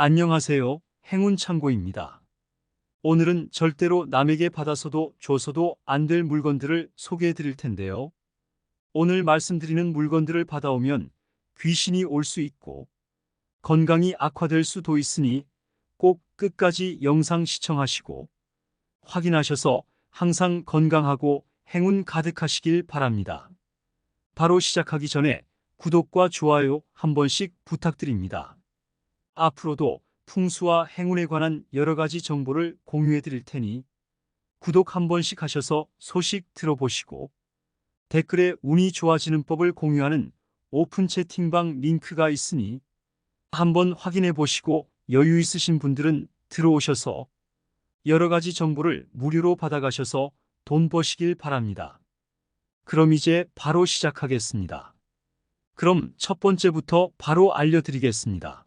안녕하세요. 행운창고입니다. 오늘은 절대로 남에게 받아서도 줘서도 안 될 물건들을 소개해 드릴 텐데요. 오늘 말씀드리는 물건들을 받아오면 귀신이 올 수 있고 건강이 악화될 수도 있으니 꼭 끝까지 영상 시청하시고 확인하셔서 항상 건강하고 행운 가득하시길 바랍니다. 바로 시작하기 전에 구독과 좋아요 한 번씩 부탁드립니다. 앞으로도 풍수와 행운에 관한 여러 가지 정보를 공유해 드릴 테니 구독 한 번씩 하셔서 소식 들어보시고 댓글에 운이 좋아지는 법을 공유하는 오픈 채팅방 링크가 있으니 한번 확인해 보시고 여유 있으신 분들은 들어오셔서 여러 가지 정보를 무료로 받아가셔서 돈 버시길 바랍니다. 그럼 이제 바로 시작하겠습니다. 그럼 첫 번째부터 바로 알려드리겠습니다.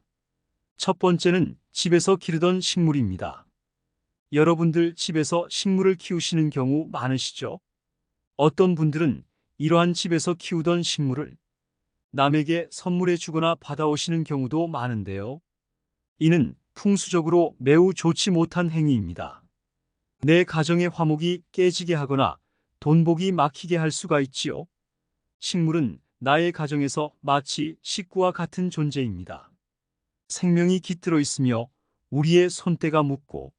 첫 번째는 집에서 기르던 식물입니다. 여러분들 집에서 식물을 키우시는 경우 많으시죠? 어떤 분들은 이러한 집에서 키우던 식물을 남에게 선물해 주거나 받아오시는 경우도 많은데요. 이는 풍수적으로 매우 좋지 못한 행위입니다. 내 가정의 화목이 깨지게 하거나 돈복이 막히게 할 수가 있지요. 식물은 나의 가정에서 마치 식구와 같은 존재입니다. 생명이 깃들어 있으며 우리의 손때가 묻고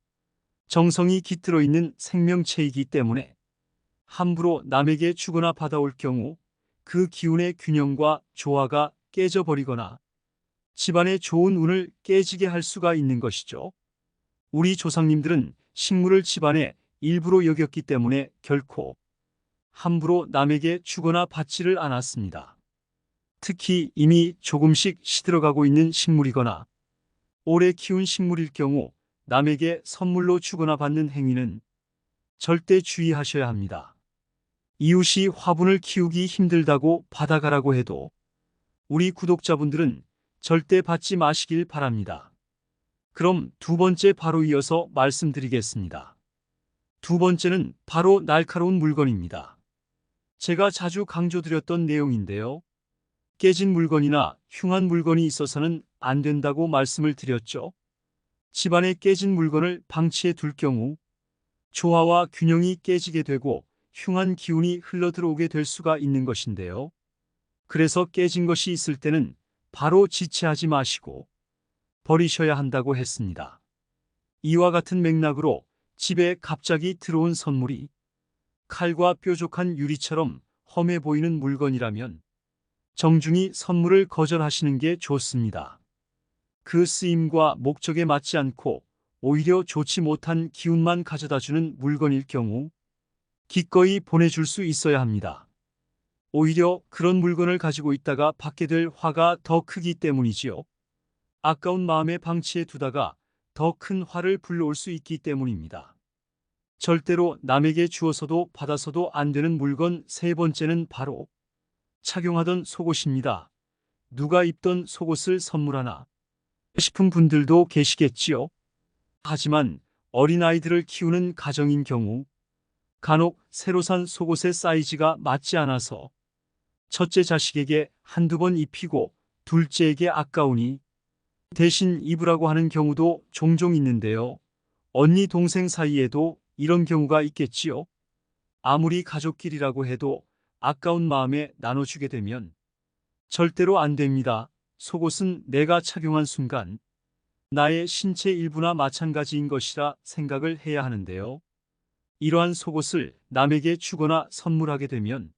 정성이 깃들어 있는 생명체이기 때문에 함부로 남에게 주거나 받아올 경우 그 기운의 균형과 조화가 깨져버리거나 집안의 좋은 운을 깨지게 할 수가 있는 것이죠. 우리 조상님들은 식물을 집안의 일부로 여겼기 때문에 결코 함부로 남에게 주거나 받지를 않았습니다. 특히 이미 조금씩 시들어가고 있는 식물이거나 오래 키운 식물일 경우 남에게 선물로 주거나 받는 행위는 절대 주의하셔야 합니다. 이웃이 화분을 키우기 힘들다고 받아가라고 해도 우리 구독자분들은 절대 받지 마시길 바랍니다. 그럼 두 번째 바로 이어서 말씀드리겠습니다. 두 번째는 바로 날카로운 물건입니다. 제가 자주 강조드렸던 내용인데요. 깨진 물건이나 흉한 물건이 있어서는 안 된다고 말씀을 드렸죠. 집안에 깨진 물건을 방치해 둘 경우 조화와 균형이 깨지게 되고 흉한 기운이 흘러들어오게 될 수가 있는 것인데요. 그래서 깨진 것이 있을 때는 바로 지체하지 마시고 버리셔야 한다고 했습니다. 이와 같은 맥락으로 집에 갑자기 들어온 선물이 칼과 뾰족한 유리처럼 험해 보이는 물건이라면 정중히 선물을 거절하시는 게 좋습니다. 그 쓰임과 목적에 맞지 않고 오히려 좋지 못한 기운만 가져다주는 물건일 경우 기꺼이 보내줄 수 있어야 합니다. 오히려 그런 물건을 가지고 있다가 받게 될 화가 더 크기 때문이지요. 아까운 마음에 방치해 두다가 더 큰 화를 불러올 수 있기 때문입니다. 절대로 남에게 주어서도 받아서도 안 되는 물건 세 번째는 바로 착용하던 속옷입니다. 누가 입던 속옷을 선물하나 싶은 분들도 계시겠지요. 하지만 어린아이들을 키우는 가정인 경우 간혹 새로 산 속옷의 사이즈가 맞지 않아서 첫째 자식에게 한두 번 입히고 둘째에게 아까우니 대신 입으라고 하는 경우도 종종 있는데요. 언니 동생 사이에도 이런 경우가 있겠지요. 아무리 가족끼리라고 해도 아까운 마음에 나눠주게 되면 절대로 안 됩니다. 속옷은 내가 착용한 순간 나의 신체 일부나 마찬가지인 것이라 생각을 해야 하는데요. 이러한 속옷을 남에게 주거나 선물하게 되면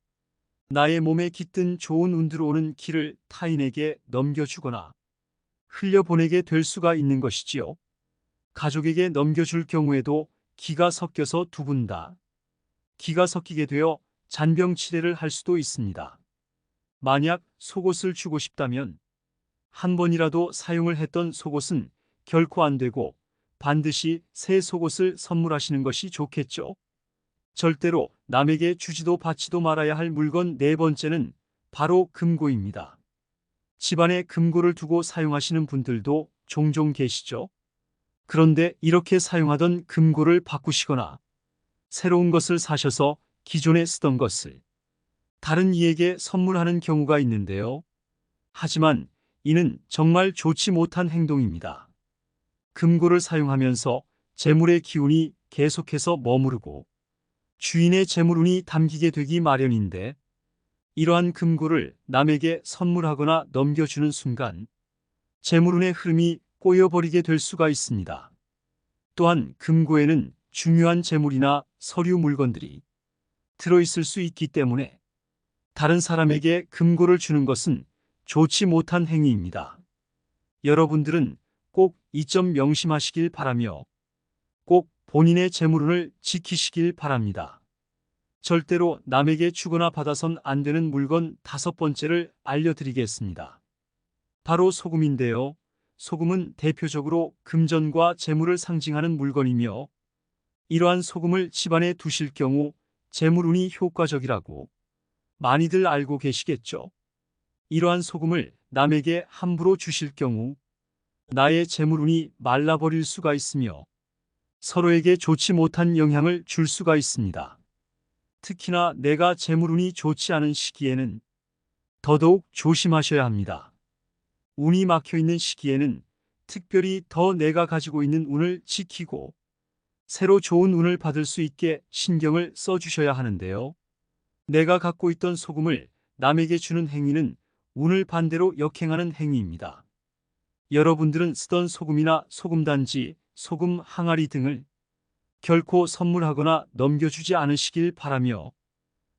나의 몸에 깃든 좋은 운 들어오는 길을 타인에게 넘겨주거나 흘려보내게 될 수가 있는 것이지요. 가족에게 넘겨줄 경우에도 기가 섞여서 두 분 다 기가 섞이게 되어 잔병치레를 할 수도 있습니다. 만약 속옷을 주고 싶다면 한 번이라도 사용을 했던 속옷은 결코 안 되고 반드시 새 속옷을 선물하시는 것이 좋겠죠. 절대로 남에게 주지도 받지도 말아야 할 물건 네 번째는 바로 금고입니다. 집안에 금고를 두고 사용하시는 분들도 종종 계시죠. 그런데 이렇게 사용하던 금고를 바꾸시거나 새로운 것을 사셔서 기존에 쓰던 것을 다른 이에게 선물하는 경우가 있는데요. 하지만 이는 정말 좋지 못한 행동입니다. 금고를 사용하면서 재물의 기운이 계속해서 머무르고 주인의 재물운이 담기게 되기 마련인데, 이러한 금고를 남에게 선물하거나 넘겨주는 순간 재물운의 흐름이 꼬여버리게 될 수가 있습니다. 또한 금고에는 중요한 재물이나 서류 물건들이 들어있을 수 있기 때문에 다른 사람에게 금고를 주는 것은 좋지 못한 행위입니다. 여러분들은 꼭 이 점 명심하시길 바라며 꼭 본인의 재물운을 지키시길 바랍니다. 절대로 남에게 주거나 받아선 안 되는 물건 5번째를 알려드리겠습니다. 바로 소금인데요. 소금은 대표적으로 금전과 재물을 상징하는 물건이며, 이러한 소금을 집안에 두실 경우 재물운이 효과적이라고 많이들 알고 계시겠죠? 이러한 소금을 남에게 함부로 주실 경우 나의 재물운이 말라버릴 수가 있으며 서로에게 좋지 못한 영향을 줄 수가 있습니다. 특히나 내가 재물운이 좋지 않은 시기에는 더더욱 조심하셔야 합니다. 운이 막혀 있는 시기에는 특별히 더 내가 가지고 있는 운을 지키고 새로 좋은 운을 받을 수 있게 신경을 써주셔야 하는데요. 내가 갖고 있던 소금을 남에게 주는 행위는 운을 반대로 역행하는 행위입니다. 여러분들은 쓰던 소금이나 소금단지, 소금 항아리 등을 결코 선물하거나 넘겨주지 않으시길 바라며,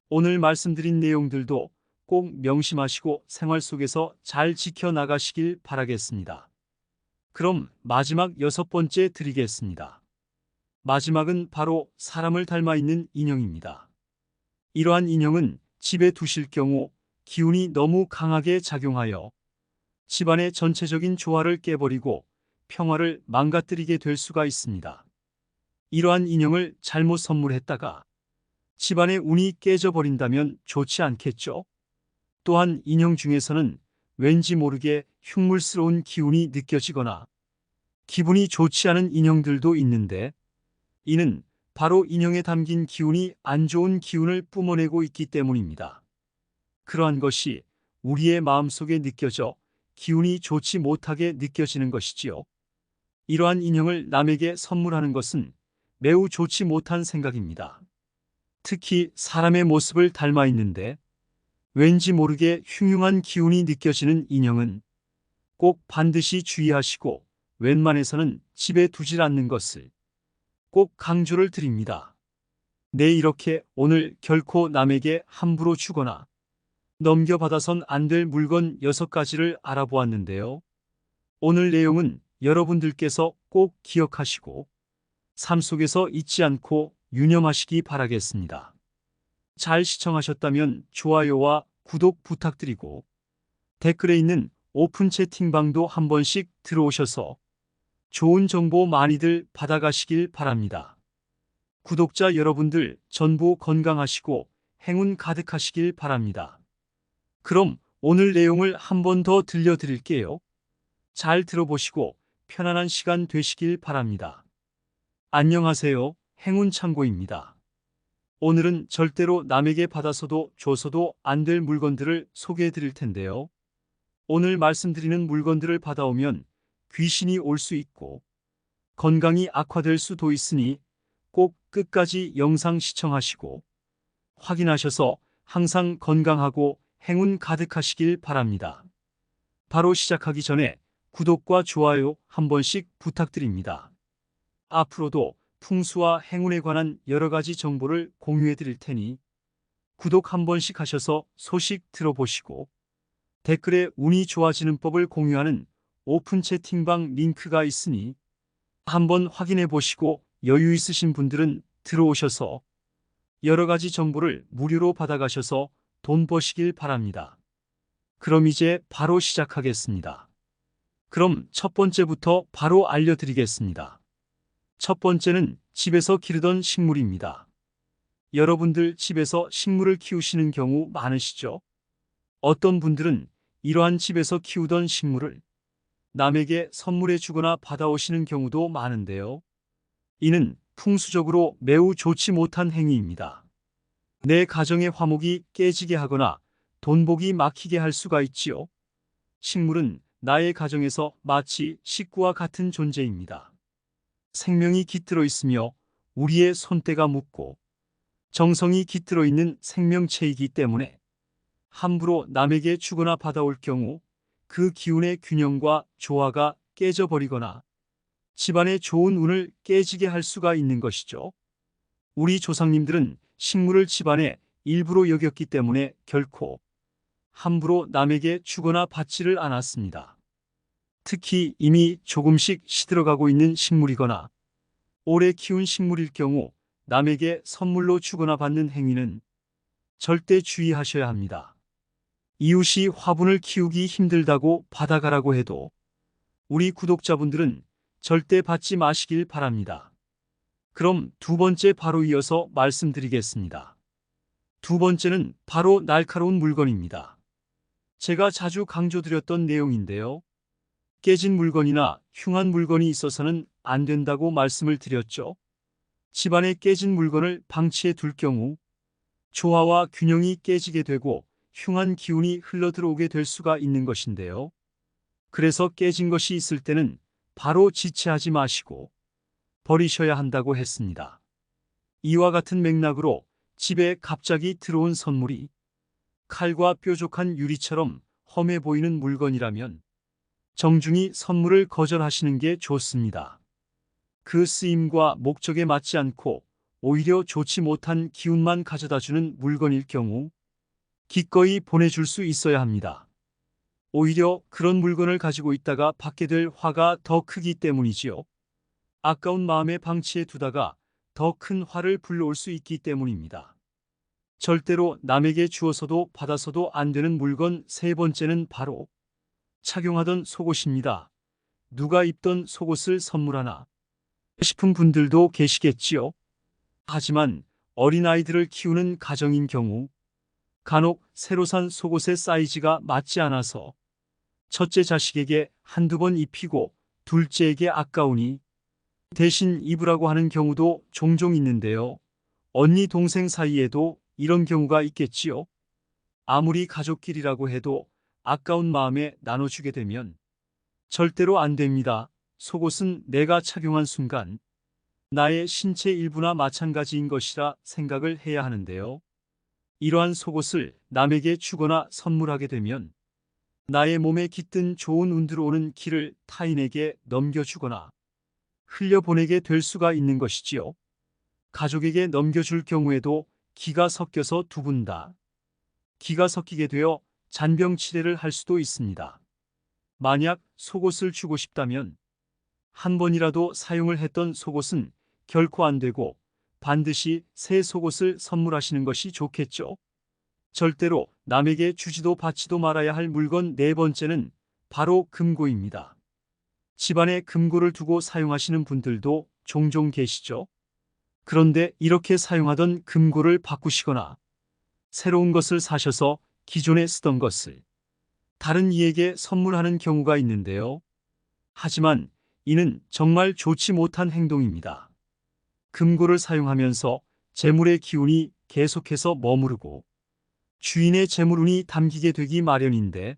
오늘 말씀드린 내용들도 꼭 명심하시고 생활 속에서 잘 지켜나가시길 바라겠습니다. 그럼 마지막 6번째 드리겠습니다. 마지막은 바로 사람을 닮아 있는 인형입니다. 이러한 인형은 집에 두실 경우 기운이 너무 강하게 작용하여 집안의 전체적인 조화를 깨버리고 평화를 망가뜨리게 될 수가 있습니다. 이러한 인형을 잘못 선물했다가 집안의 운이 깨져버린다면 좋지 않겠죠? 또한 인형 중에서는 왠지 모르게 흉물스러운 기운이 느껴지거나 기분이 좋지 않은 인형들도 있는데, 이는 바로 인형에 담긴 기운이 안 좋은 기운을 뿜어내고 있기 때문입니다. 그러한 것이 우리의 마음속에 느껴져 기운이 좋지 못하게 느껴지는 것이지요. 이러한 인형을 남에게 선물하는 것은 매우 좋지 못한 생각입니다. 특히 사람의 모습을 닮아 있는데 왠지 모르게 흉흉한 기운이 느껴지는 인형은 꼭 반드시 주의하시고 웬만해서는 집에 두질 않는 것을 꼭 강조를 드립니다. 네, 이렇게 오늘 결코 남에게 함부로 주거나 넘겨받아선 안 될 물건 6가지를 알아보았는데요. 오늘 내용은 여러분들께서 꼭 기억하시고 삶 속에서 잊지 않고 유념하시기 바라겠습니다. 잘 시청하셨다면 좋아요와 구독 부탁드리고 댓글에 있는 오픈 채팅방도 한 번씩 들어오셔서 좋은 정보 많이들 받아가시길 바랍니다. 구독자 여러분들 전부 건강하시고 행운 가득하시길 바랍니다. 그럼 오늘 내용을 한 번 더 들려드릴게요. 잘 들어보시고 편안한 시간 되시길 바랍니다. 안녕하세요. 행운창고입니다. 오늘은 절대로 남에게 받아서도 줘서도 안 될 물건들을 소개해 드릴 텐데요. 오늘 말씀드리는 물건들을 받아오면 귀신이 올 수 있고 건강이 악화될 수도 있으니 꼭 끝까지 영상 시청하시고 확인하셔서 항상 건강하고 행운 가득하시길 바랍니다. 바로 시작하기 전에 구독과 좋아요 한 번씩 부탁드립니다. 앞으로도 풍수와 행운에 관한 여러 가지 정보를 공유해 드릴 테니 구독 한 번씩 하셔서 소식 들어보시고 댓글에 운이 좋아지는 법을 공유하는 오픈 채팅방 링크가 있으니 한번 확인해 보시고 여유 있으신 분들은 들어오셔서 여러 가지 정보를 무료로 받아가셔서 돈 버시길 바랍니다. 그럼 이제 바로 시작하겠습니다. 그럼 첫 번째부터 바로 알려드리겠습니다. 첫 번째는 집에서 기르던 식물입니다. 여러분들 집에서 식물을 키우시는 경우 많으시죠? 어떤 분들은 이러한 집에서 키우던 식물을 남에게 선물해 주거나 받아오시는 경우도 많은데요. 이는 풍수적으로 매우 좋지 못한 행위입니다. 내 가정의 화목이 깨지게 하거나 돈복이 막히게 할 수가 있지요. 식물은 나의 가정에서 마치 식구와 같은 존재입니다. 생명이 깃들어 있으며 우리의 손때가 묻고 정성이 깃들어 있는 생명체이기 때문에 함부로 남에게 주거나 받아올 경우 그 기운의 균형과 조화가 깨져버리거나 집안의 좋은 운을 깨지게 할 수가 있는 것이죠. 우리 조상님들은 식물을 집안의 일부로 여겼기 때문에 결코 함부로 남에게 주거나 받지를 않았습니다. 특히 이미 조금씩 시들어가고 있는 식물이거나 오래 키운 식물일 경우 남에게 선물로 주거나 받는 행위는 절대 주의하셔야 합니다. 이웃이 화분을 키우기 힘들다고 받아가라고 해도 우리 구독자분들은 절대 받지 마시길 바랍니다. 그럼 두 번째 바로 이어서 말씀드리겠습니다. 두 번째는 바로 날카로운 물건입니다. 제가 자주 강조드렸던 내용인데요. 깨진 물건이나 흉한 물건이 있어서는 안 된다고 말씀을 드렸죠. 집안에 깨진 물건을 방치해 둘 경우 조화와 균형이 깨지게 되고 흉한 기운이 흘러들어오게 될 수가 있는 것인데요. 그래서 깨진 것이 있을 때는 바로 지체하지 마시고 버리셔야 한다고 했습니다. 이와 같은 맥락으로 집에 갑자기 들어온 선물이 칼과 뾰족한 유리처럼 험해 보이는 물건이라면 정중히 선물을 거절하시는 게 좋습니다. 그 쓰임과 목적에 맞지 않고 오히려 좋지 못한 기운만 가져다주는 물건일 경우 기꺼이 보내줄 수 있어야 합니다. 오히려 그런 물건을 가지고 있다가 받게 될 화가 더 크기 때문이지요. 아까운 마음에 방치해 두다가 더 큰 화를 불러올 수 있기 때문입니다. 절대로 남에게 주어서도 받아서도 안 되는 물건 세 번째는 바로 착용하던 속옷입니다. 누가 입던 속옷을 선물하나 싶은 분들도 계시겠지요. 하지만 어린아이들을 키우는 가정인 경우 간혹 새로 산 속옷의 사이즈가 맞지 않아서 첫째 자식에게 한두 번 입히고 둘째에게 아까우니 대신 입으라고 하는 경우도 종종 있는데요. 언니 동생 사이에도 이런 경우가 있겠지요. 아무리 가족끼리라고 해도 아까운 마음에 나눠주게 되면 절대로 안 됩니다. 속옷은 내가 착용한 순간 나의 신체 일부나 마찬가지인 것이라 생각을 해야 하는데요. 이러한 속옷을 남에게 주거나 선물하게 되면 나의 몸에 깃든 좋은 운 들어오는 길을 타인에게 넘겨주거나 흘려보내게 될 수가 있는 것이지요. 가족에게 넘겨줄 경우에도 기가 섞여서 두 분 다 기가 섞이게 되어 잔병치레를 할 수도 있습니다. 만약 속옷을 주고 싶다면 한 번이라도 사용을 했던 속옷은 결코 안 되고 반드시 새 속옷을 선물하시는 것이 좋겠죠. 절대로 남에게 주지도 받지도 말아야 할 물건 네 번째는 바로 금고입니다. 집안에 금고를 두고 사용하시는 분들도 종종 계시죠. 그런데 이렇게 사용하던 금고를 바꾸시거나 새로운 것을 사셔서 기존에 쓰던 것을 다른 이에게 선물하는 경우가 있는데요. 하지만 이는 정말 좋지 못한 행동입니다. 금고를 사용하면서 재물의 기운이 계속해서 머무르고 주인의 재물운이 담기게 되기 마련인데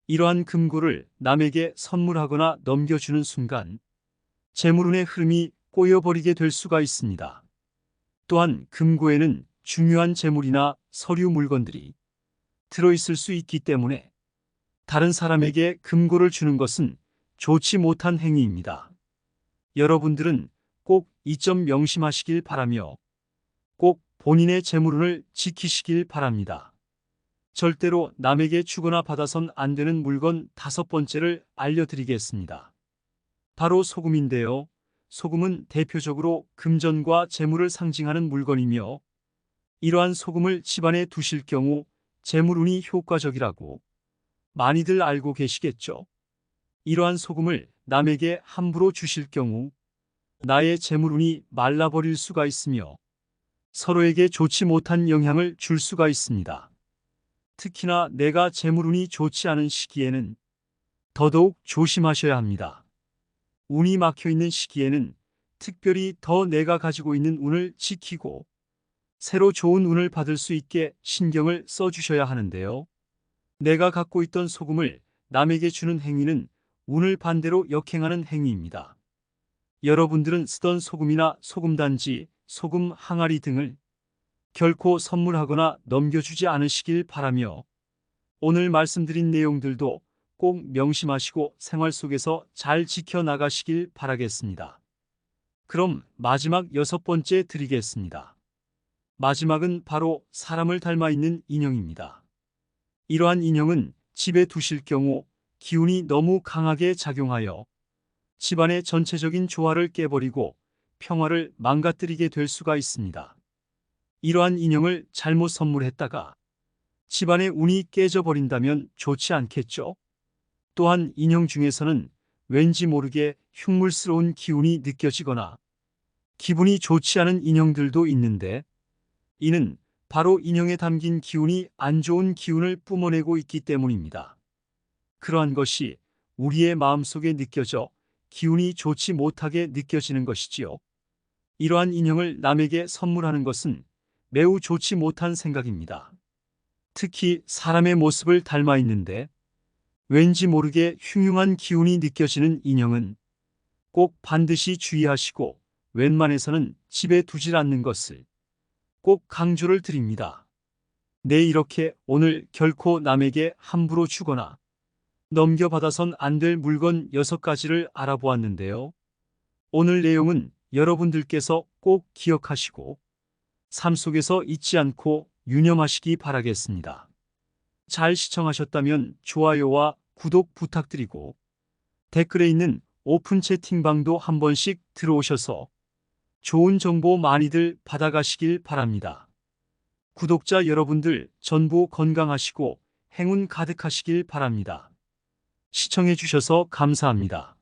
이러한 금고를 남에게 선물하거나 넘겨주는 순간 재물운의 흐름이 꼬여버리게 될 수가 있습니다. 또한 금고에는 중요한 재물이나 서류 물건들이 들어있을 수 있기 때문에 다른 사람에게 금고를 주는 것은 좋지 못한 행위입니다. 여러분들은 꼭 이 점 명심하시길 바라며 꼭 본인의 재물운을 지키시길 바랍니다. 절대로 남에게 주거나 받아선 안 되는 물건 다섯 번째를 알려드리겠습니다. 바로 소금인데요. 소금은 대표적으로 금전과 재물을 상징하는 물건이며 이러한 소금을 집안에 두실 경우 재물운이 효과적이라고 많이들 알고 계시겠죠. 이러한 소금을 남에게 함부로 주실 경우 나의 재물운이 말라버릴 수가 있으며 서로에게 좋지 못한 영향을 줄 수가 있습니다. 특히나 내가 재물운이 좋지 않은 시기에는 더더욱 조심하셔야 합니다. 운이 막혀있는 시기에는 특별히 더 내가 가지고 있는 운을 지키고 새로 좋은 운을 받을 수 있게 신경을 써주셔야 하는데요. 내가 갖고 있던 소금을 남에게 주는 행위는 운을 반대로 역행하는 행위입니다. 여러분들은 쓰던 소금이나 소금단지, 소금 항아리 등을 결코 선물하거나 넘겨주지 않으시길 바라며 오늘 말씀드린 내용들도 꼭 명심하시고 생활 속에서 잘 지켜나가시길 바라겠습니다. 그럼 마지막 6번째 드리겠습니다. 마지막은 바로 사람을 닮아 있는 인형입니다. 이러한 인형은 집에 두실 경우 기운이 너무 강하게 작용하여 집안의 전체적인 조화를 깨버리고 평화를 망가뜨리게 될 수가 있습니다. 이러한 인형을 잘못 선물했다가 집안의 운이 깨져버린다면 좋지 않겠죠? 또한 인형 중에서는 왠지 모르게 흉물스러운 기운이 느껴지거나 기분이 좋지 않은 인형들도 있는데 이는 바로 인형에 담긴 기운이 안 좋은 기운을 뿜어내고 있기 때문입니다. 그러한 것이 우리의 마음속에 느껴져 기운이 좋지 못하게 느껴지는 것이지요. 이러한 인형을 남에게 선물하는 것은 매우 좋지 못한 생각입니다. 특히 사람의 모습을 닮아 있는데 왠지 모르게 흉흉한 기운이 느껴지는 인형은 꼭 반드시 주의하시고 웬만해서는 집에 두질 않는 것을 꼭 강조를 드립니다. 네, 이렇게 오늘 결코 남에게 함부로 주거나 넘겨받아선 안 될 물건 6가지를 알아보았는데요. 오늘 내용은 여러분들께서 꼭 기억하시고 삶 속에서 잊지 않고 유념하시기 바라겠습니다. 잘 시청하셨다면 좋아요와 구독 부탁드리고 댓글에 있는 오픈 채팅방도 한 번씩 들어오셔서 좋은 정보 많이들 받아가시길 바랍니다. 구독자 여러분들 전부 건강하시고 행운 가득하시길 바랍니다. 시청해 주셔서 감사합니다.